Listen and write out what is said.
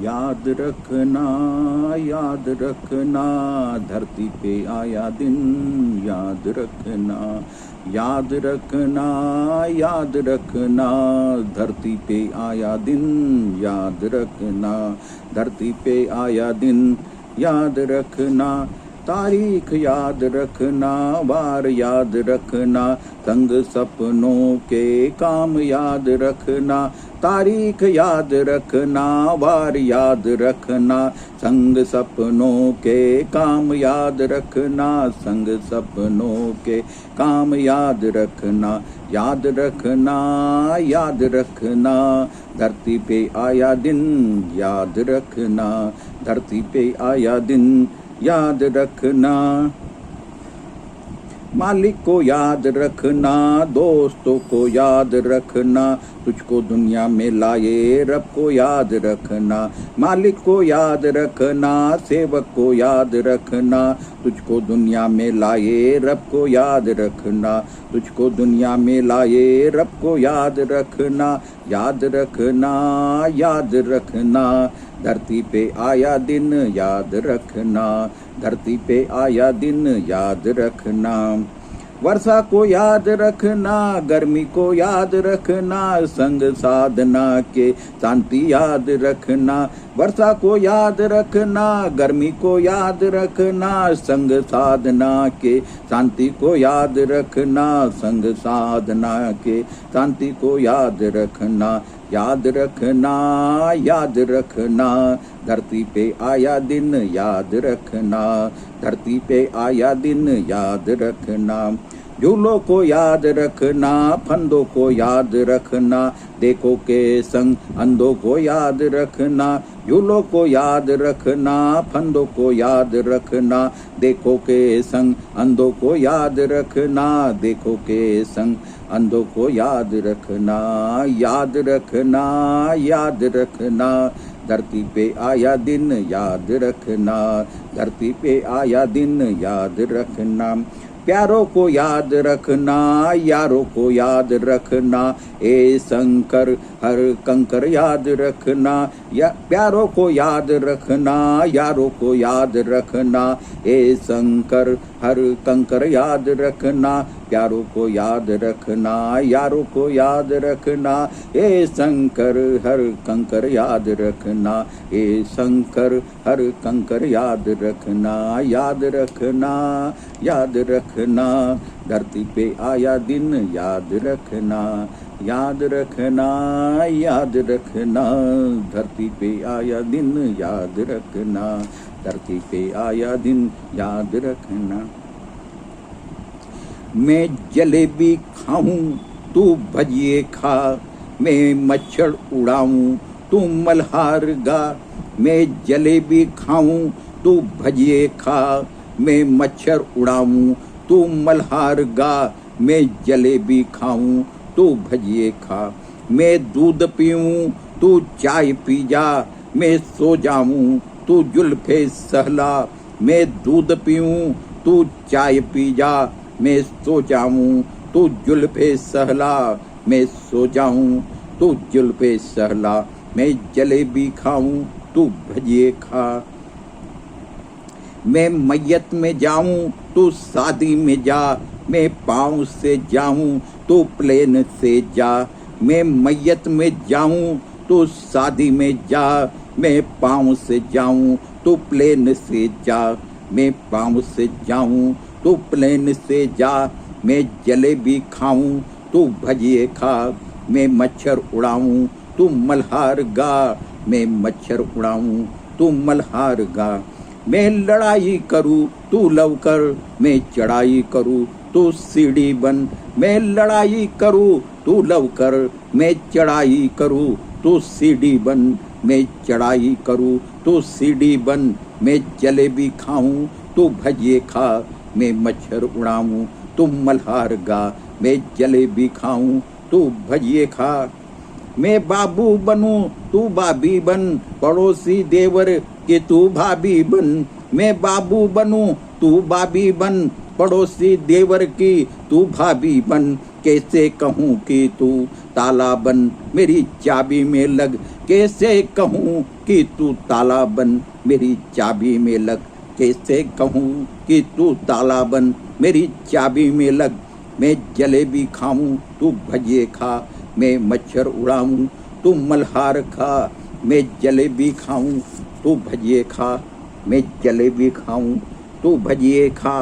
याद रखना, याद रखना, धरती पे आया दिन, याद रखना, याद रखना, याद रखना, धरती पे आया दिन, याद रखना, धरती पे आया दिन, याद रखना, तारीख याद रखना, वार याद रखना, संग सपनों के काम याद रखना, तारीख याद रखना, वार याद रखना, संग सपनों के काम याद रखना, संग सपनों के काम याद रखना, याद रखना, याद रखना, धरती पे आया दिन, याद रखना, धरती पे आया दिन, याद रखना, मालिक को याद रखना, दोस्तों को याद रखना, तुझको दुनिया में लाए रब को याद रखना, मालिक को याद रखना, सेवक को याद रखना, तुझको दुनिया में लाए रब को याद रखना, तुझको दुनिया में लाए रब को याद रखना, याद रखना, याद रखना, धरती पे आया दिन, याद रखना, धरती पे आया दिन, याद रखना, वर्षा को याद रखना, गर्मी को याद रखना, संग साधना के शांति याद रखना, वर्षा को याद रखना, गर्मी को याद रखना, संग साधना के शांति को याद रखना, संग साधना के शांति को याद रखना, याद रखना, याद रखना, धरती पे आया दिन, याद रखना, धरती पे आया दिन, याद रखना, झूलों को याद रखना, फंदों को याद रखना, देखो के संग अंधों को याद रखना, झूलों को याद रखना, फंदों को याद रखना, देखो के संग अंधों को याद रखना, देखो के संग अंधों को याद रखना, याद रखना, याद रखना, धरती पे आया दिन, याद रखना, धरती पे आया दिन, याद रखना, प्यारों को याद रखना, यारों को याद रखना, ए शंकर हर कंकर याद रखना, या प्यारों को याद रखना, यारों को याद रखना, ए शंकर हर कंकर याद रखना, प्यारों को याद रखना, यारों को याद रखना, ए शंकर हर कंकर याद रखना, ए शंकर हर कंकर याद रखना, याद रखना, याद रखना, धरती पे आया दिन, याद रखना, याद रखना, याद रखना, धरती पे आया दिन, याद रखना, धरती पे आया दिन, याद रखना, मैं जलेबी खाऊं तू भजिए खा, मैं मच्छर उड़ाऊं तू मल्हार गा, मैं जलेबी खाऊं तू भजिए खा, मैं मच्छर उड़ाऊं तू मल्हार गा, मैं जलेबी खाऊं तू भजिए खा, मैं दूध पीऊं तू चाय पी जा, मैं सो जाऊं तू जुल्फे सहला, मैं दूध पीऊं तू चाय पी जा, मैं सो जाऊं तू जुल्फे सहला, मैं सो जाऊं तू जुल्फे सहला, मैं जलेबी खाऊं तू भजिए खा, मैं मैयत में जाऊं तू शादी में जा, मैं पाँव से जाऊं तू प्लेन से जा, मैं मैयत में जाऊं तू शादी में जा, मैं पाँव से जाऊं तू प्लेन से जा, मैं पाँव से जाऊं तू प्लेन से जा, मैं जलेबी खाऊं तू भजिए खा, मैं मच्छर उड़ाऊं तू मल्हार गा, मैं मच्छर उड़ाऊं तू मल्हार गा, मैं लड़ाई करूं तू लवकर, मैं चढ़ाई करूं तू सीढ़ी बन, मैं लड़ाई करूं तू लवकर, मैं चढ़ाई करूं तू सीढ़ी बन, मैं चढ़ाई करूं तू सीढ़ी बन, मैं जलेबी खाऊं तू भजिए खा, मैं मच्छर उड़ाऊं तू मल्हार गा, मैं जलेबी खाऊं तू भजिए खा, मैं बाबू बनूं तू भाभी बन, पड़ोसी देवर के तू भाभी बन, मैं बाबू बनूं तू भाभी बन, पड़ोसी देवर की तू भाभी बन, कैसे कहूँ कि तू ताला बन मेरी चाबी में लग, कैसे कहूँ कि तू ताला बन मेरी चाबी में लग, कैसे कहूँ कि तू ताला बन मेरी चाबी में लग। मैं जलेबी खाऊं तू भजिए खा, मैं मच्छर उड़ाऊं तू मल्हार खा। मैं जलेबी खाऊं तू भजिए खा, मैं जलेबी खाऊं तू भजिए खा।